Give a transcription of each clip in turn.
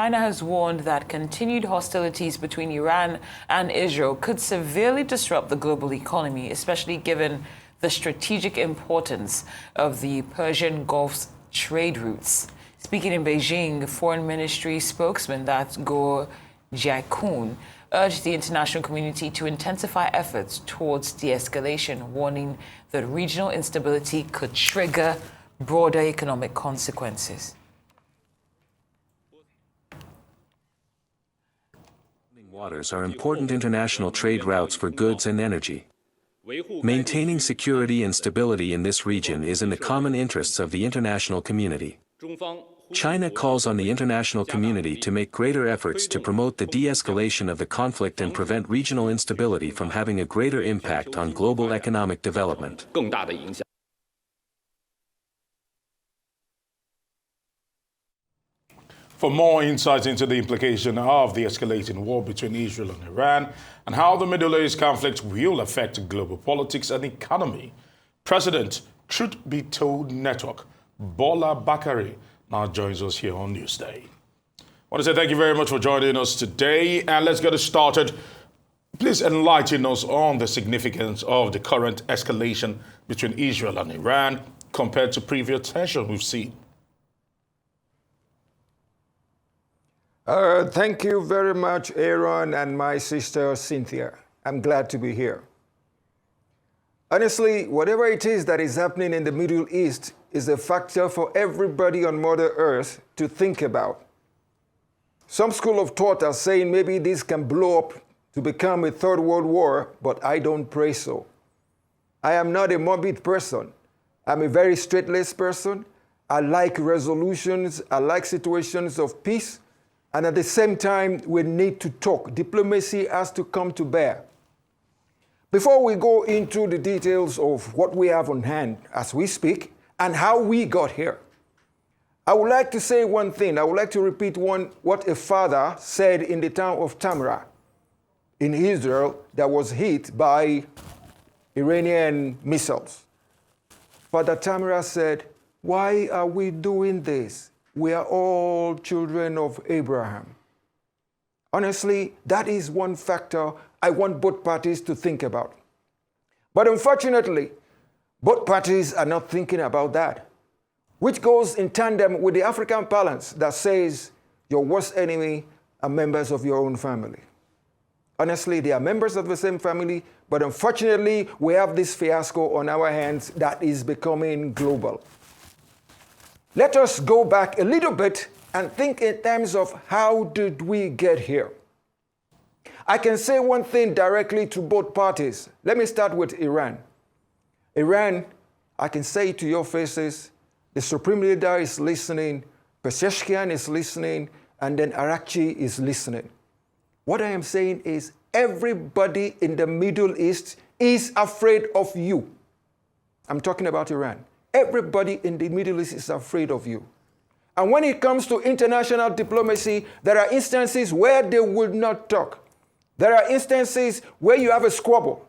China has warned that continued hostilities between Iran and Israel could severely disrupt the global economy, especially given the strategic importance of the Persian Gulf's trade routes. Speaking in Beijing, Foreign Ministry spokesman Go Jiakun urged the international community to intensify efforts towards de-escalation, warning that regional instability could trigger broader economic consequences. Waters are important international trade routes for goods and energy. Maintaining security and stability in this region is in the common interests of the international community. China calls on the international community to make greater efforts to promote the de-escalation of the conflict and prevent regional instability from having a greater impact on global economic development. For more insights into the implication of the escalating war between Israel and Iran and how the Middle East conflict will affect global politics and economy, President Truth Be Told Network, Bola Bakare, now joins us here on Newsday. I want to say thank you very much for joining us today, and let's get it started. Please enlighten us on the significance of the current escalation between Israel and Iran compared to previous tension we've seen. Thank you very much, Aaron and my sister Cynthia. I'm glad to be here. Honestly, whatever it is that is happening in the Middle East is a factor for everybody on Mother Earth to think about. Some school of thought are saying maybe this can blow up to become a third world war, but I don't pray so. I am not a morbid person. I'm a very straight-laced person. I like resolutions. I like situations of peace. And at the same time, we need to talk. Diplomacy has to come to bear. Before we go into the details of what we have on hand as we speak and how we got here, I would like to say one thing. I would like to repeat what a father said in the town of Tamra in Israel that was hit by Iranian missiles. Father Tamra said, "Why are we doing this? We are all children of Abraham." Honestly, that is one factor I want both parties to think about. But unfortunately, both parties are not thinking about that, which goes in tandem with the African balance that says your worst enemy are members of your own family. Honestly, they are members of the same family, but unfortunately, we have this fiasco on our hands that is becoming global. Let us go back a little bit and think in terms of how did we get here. I can say one thing directly to both parties. Let me start with Iran. Iran, I can say to your faces, the Supreme Leader is listening, Pezeshkian is listening, and then Arakchi is listening. What I am saying is everybody in the Middle East is afraid of you. I'm talking about Iran. Everybody in the Middle East is afraid of you. And when it comes to international diplomacy, there are instances where they will not talk. There are instances where you have a squabble,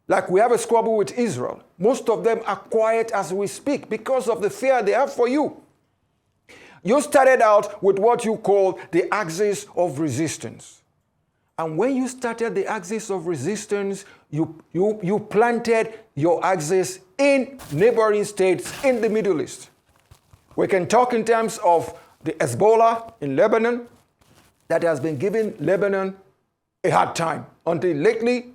like we have a squabble with Israel. Most of them are quiet as we speak because of the fear they have for you. You started out with what you call the axis of resistance. And when you started the axis of resistance, you planted your axis in neighboring states in the Middle East. We can talk in terms of the Hezbollah in Lebanon that has been giving Lebanon a hard time until lately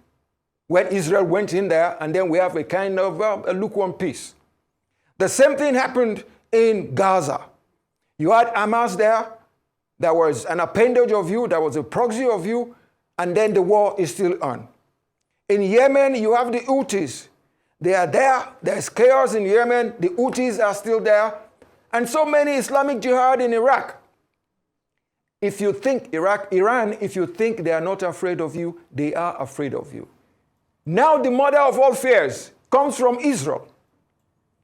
when Israel went in there, and then we have a kind of a lukewarm peace. The same thing happened in Gaza. You had Hamas there. There was an appendage of you. There was a proxy of you. And then the war is still on. In Yemen, you have the Houthis. They are there. There's chaos in Yemen. The Houthis are still there. And so many Islamic jihad in Iraq. If you think Iran, if you think they are not afraid of you, they are afraid of you. Now the mother of all fears comes from Israel.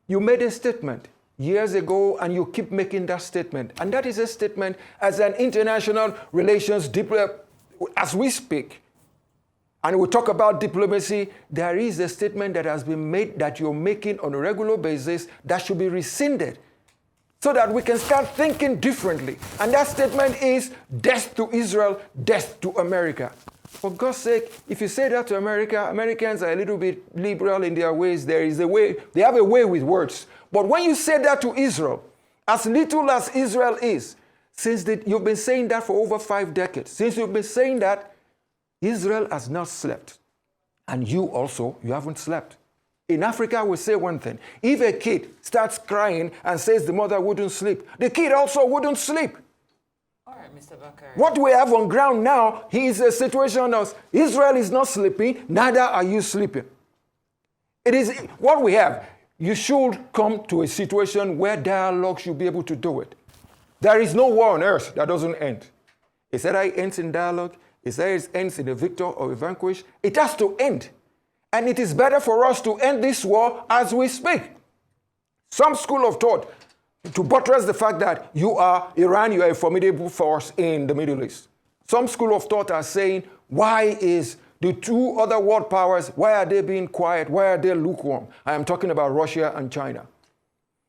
You made a statement years ago, and you keep making that statement. And that is a statement as an international relations as we speak, and we talk about diplomacy, there is a statement that has been made that you're making on a regular basis that should be rescinded. so that we can start thinking differently. And that statement is death to Israel, death to America. For God's sake, if you say that to America, Americans are a little bit liberal in their ways. They have a way with words. But when you say that to Israel, as little as Israel is, you've been saying that for over 5 decades, since you've been saying that, Israel has not slept. And you haven't slept. In Africa, we say one thing. If a kid starts crying and says the mother wouldn't sleep, the kid also wouldn't sleep. All right, Mr. Bakare. What we have on ground now is a situation of Israel is not sleeping, neither are you sleeping. It is what we have. You should come to a situation where dialogue should be able to do it. There is no war on earth that doesn't end. It said it ends in dialogue. It says it ends in a victor or a vanquished. It has to end. And it is better for us to end this war as we speak. Some school of thought, to buttress the fact that Iran, you are a formidable force in the Middle East. Some school of thought are saying, why is the 2 other world powers, why are they being quiet? Why are they lukewarm? I am talking about Russia and China.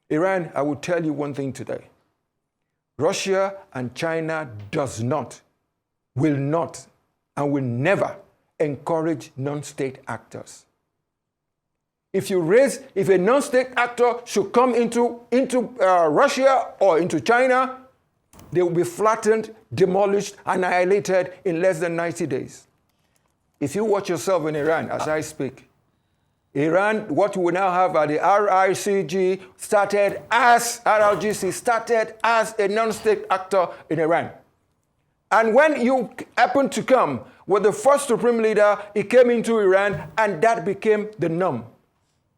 Iran, I will tell you one thing today. Russia and China will not, and will never encourage non-state actors. If a non-state actor should come into Russia or into China, they will be flattened, demolished, annihilated in less than 90 days. If you watch yourself in Iran, as I speak, Iran, what we now have at the RICG RRGC started as a non-state actor in Iran. And when you happen to come with the first supreme leader, he came into Iran, and that became the norm.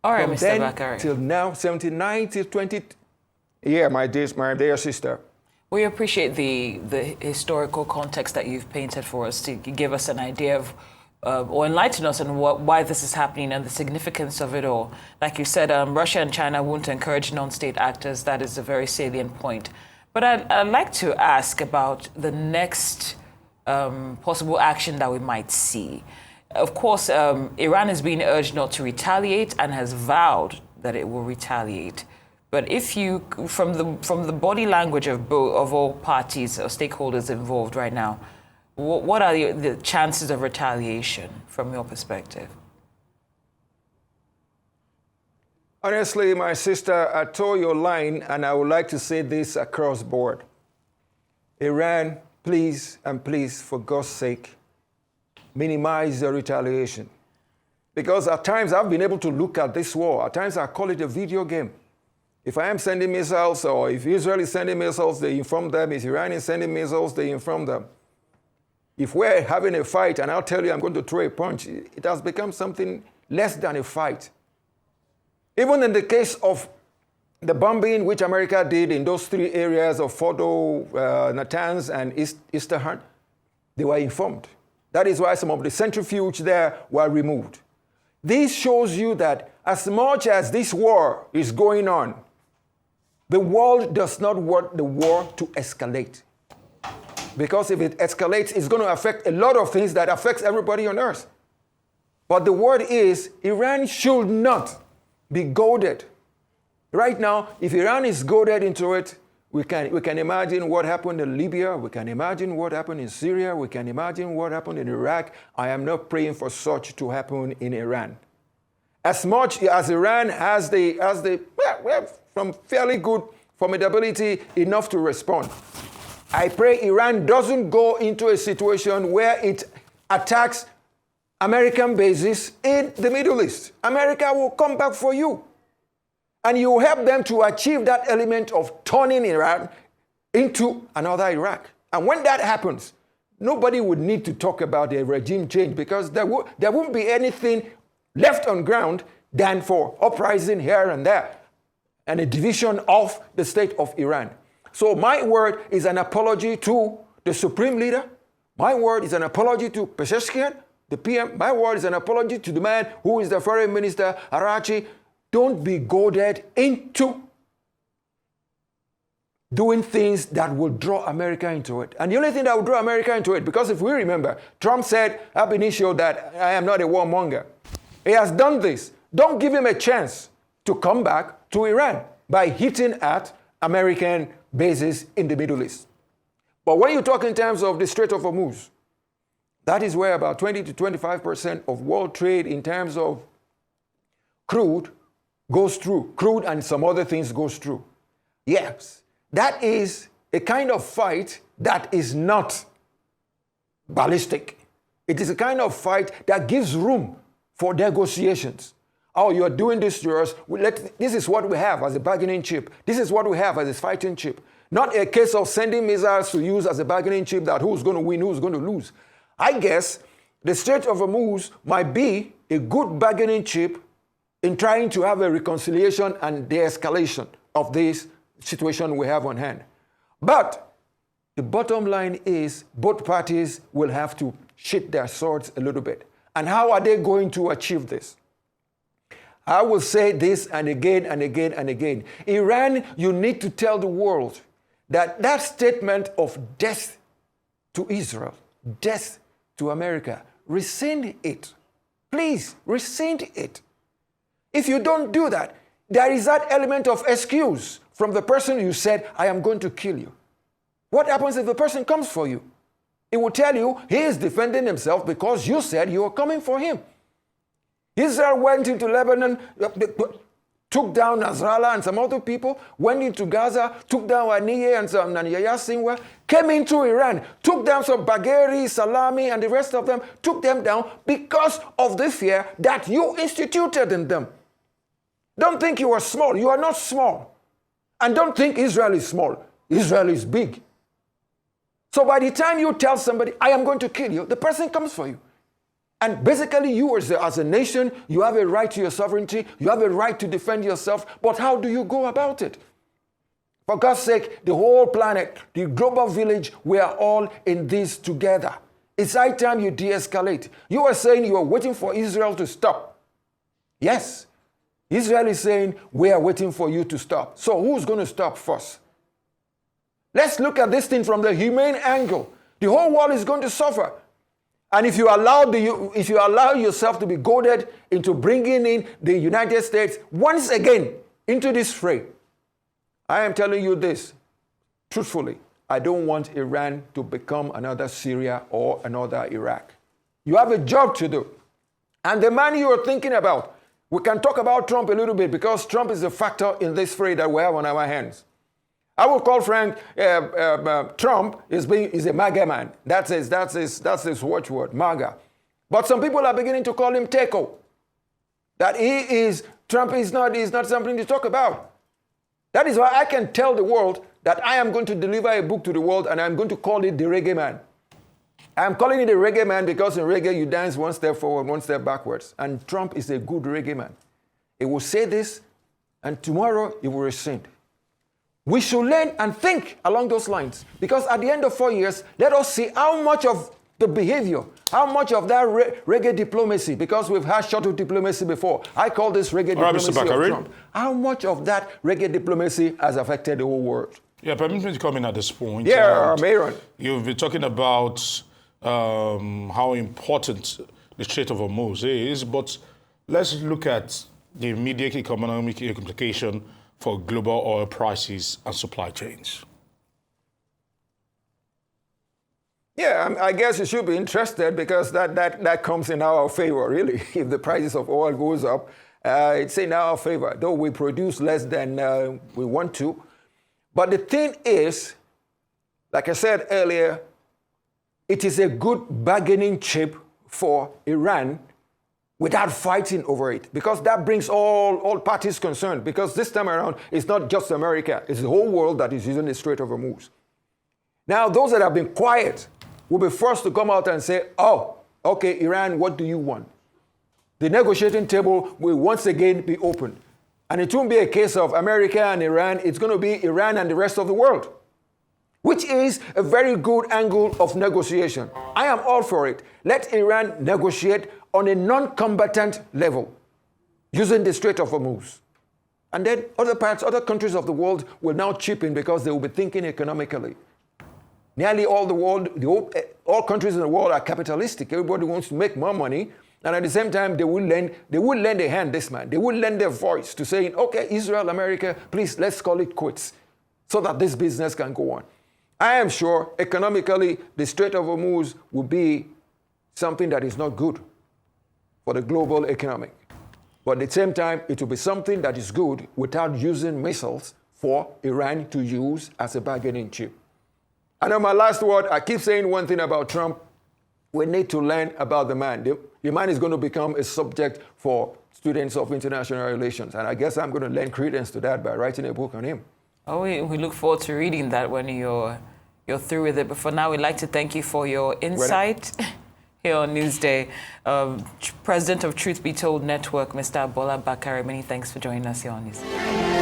All right, From Mr. then Bakare. till now, 79 till 20. Yeah, my dear sister. We appreciate the historical context that you've painted for us to give us an idea of, or enlighten us on why this is happening and the significance of it all. Like you said, Russia and China won't encourage non-state actors. That is a very salient point. But I'd like to ask about the next possible action that we might see. Of course, Iran is being urged not to retaliate and has vowed that it will retaliate. But if you, from the body language of all parties or stakeholders involved right now, what are the chances of retaliation from your perspective? Honestly, my sister, I told your line, and I would like to say this across board. Iran, please, and please, for God's sake, minimize the retaliation. Because at times I've been able to look at this war. At times I call it a video game. If I am sending missiles, or if Israel is sending missiles, they inform them. If Iran is sending missiles, they inform them. If we're having a fight, and I'll tell you I'm going to throw a punch, it has become something less than a fight. Even in the case of the bombing which America did in those 3 areas of Fordo, Natanz, and Isfahan, they were informed. That is why some of the centrifuge there were removed. This shows you that as much as this war is going on, the world does not want the war to escalate. Because if it escalates, it's going to affect a lot of things that affects everybody on earth. But the word is, Iran should not be goaded. Right now, if Iran is goaded into it, we can imagine what happened in Libya, we can imagine what happened in Syria, we can imagine what happened in Iraq. I am not praying for such to happen in Iran. As much as Iran has some fairly good formidability enough to respond, I pray Iran doesn't go into a situation where it attacks American bases in the Middle East. America will come back for you. And you help them to achieve that element of turning Iran into another Iraq. And when that happens, nobody would need to talk about a regime change, because there won't be anything left on ground than for uprising here and there and a division of the state of Iran. So my word is an apology to the supreme leader. My word is an apology to Pezeshkian, the PM. My word is an apology to the man who is the foreign minister, Arachi. Don't be goaded into doing things that will draw America into it. And the only thing that will draw America into it, because if we remember, Trump said ab initio that I am not a warmonger. He has done this. Don't give him a chance to come back to Iran by hitting at American bases in the Middle East. But when you talk in terms of the Strait of Hormuz, that is where about 20 to 25% of world trade in terms of crude goes through. Crude and some other things goes through. Yes, that is a kind of fight that is not ballistic. It is a kind of fight that gives room for negotiations. Oh, you're doing this to us. This is what we have as a bargaining chip. This is what we have as a fighting chip. Not a case of sending missiles to use as a bargaining chip that who's going to win, who's going to lose. I guess the Strait of Hormuz might be a good bargaining chip in trying to have a reconciliation and de-escalation of this situation we have on hand. But the bottom line is both parties will have to shift their swords a little bit. And how are they going to achieve this? I will say this and again and again and again. Iran, you need to tell the world that that statement of death to Israel, death to America, rescind it. Please, rescind it. If you don't do that, there is that element of excuse from the person you said, I am going to kill you. What happens if the person comes for you? It will tell you he is defending himself because you said you were coming for him. Israel went into Lebanon, took down Nasrallah and some other people, went into Gaza, took down Aniye and some Yahya Sinwar, came into Iran, took down some Bakare, Salami, and the rest of them, took them down because of the fear that you instituted in them. Don't think you are small. You are not small. And don't think Israel is small. Israel is big. So by the time you tell somebody, I am going to kill you, the person comes for you. And basically, you as a nation, you have a right to your sovereignty. You have a right to defend yourself. But how do you go about it? For God's sake, the whole planet, the global village, we are all in this together. It's high time you de-escalate. You are saying you are waiting for Israel to stop. Yes, Israel is saying we are waiting for you to stop. So who's going to stop first? Let's look at this thing from the humane angle. The whole world is going to suffer. And if you allow yourself to be goaded into bringing in the United States once again into this fray, I am telling you this, truthfully, I don't want Iran to become another Syria or another Iraq. You have a job to do. And the man you are thinking about, we can talk about Trump a little bit because Trump is a factor in this fray that we have on our hands. I will call Frank Trump is a MAGA man. That's his watchword, MAGA. But some people are beginning to call him Teco. That Trump is not something to talk about. That is why I can tell the world that I am going to deliver a book to the world and I'm going to call it The Reggae Man. I'm calling it the Reggae Man because in reggae you dance one step forward, one step backwards. And Trump is a good reggae man. He will say this and tomorrow he will rescind. We should learn and think along those lines because at the end of 4 years, let us see how much of the behavior, how much of that reggae diplomacy, because we've had shuttle diplomacy before. I call this reggae diplomacy of Trump. How much of that reggae diplomacy has affected the whole world? Yeah, permit me to come in at this point. Yeah, Aaron. You've been talking about how important the Strait of Hormuz is, but let's look at the immediate economic implication for global oil prices and supply chains. Yeah, I guess you should be interested because that comes in our favor, really. If the prices of oil goes up, it's in our favor, though we produce less than we want to. But the thing is, like I said earlier, it is a good bargaining chip for Iran without fighting over it, because that brings all parties concerned, because this time around, it's not just America, it's the whole world that is using the Strait of Hormuz. Now, those that have been quiet will be forced to come out and say, oh, okay, Iran, what do you want? The negotiating table will once again be opened. And it won't be a case of America and Iran, it's going to be Iran and the rest of the world, which is a very good angle of negotiation. I am all for it. Let Iran negotiate on a non-combatant level using the Strait of Hormuz. And then other countries of the world will now chip in because they will be thinking economically. Nearly all the world, all countries in the world are capitalistic. Everybody wants to make more money. And at the same time, they will lend a hand this man. They will lend their voice to saying, okay, Israel, America, please, let's call it quits. so that this business can go on. I am sure economically, the Strait of Hormuz will be something that is not good for the global economy. But at the same time, it will be something that is good without using missiles for Iran to use as a bargaining chip. And on my last word, I keep saying one thing about Trump. We need to learn about the man. The man is going to become a subject for students of international relations. And I guess I'm going to lend credence to that by writing a book on him. Oh, we look forward to reading that when you're through with it. But for now, we'd like to thank you for your insight here on Newsday. President of Truth Be Told Network, Mr. Bola Bakare, many thanks for joining us here on Newsday.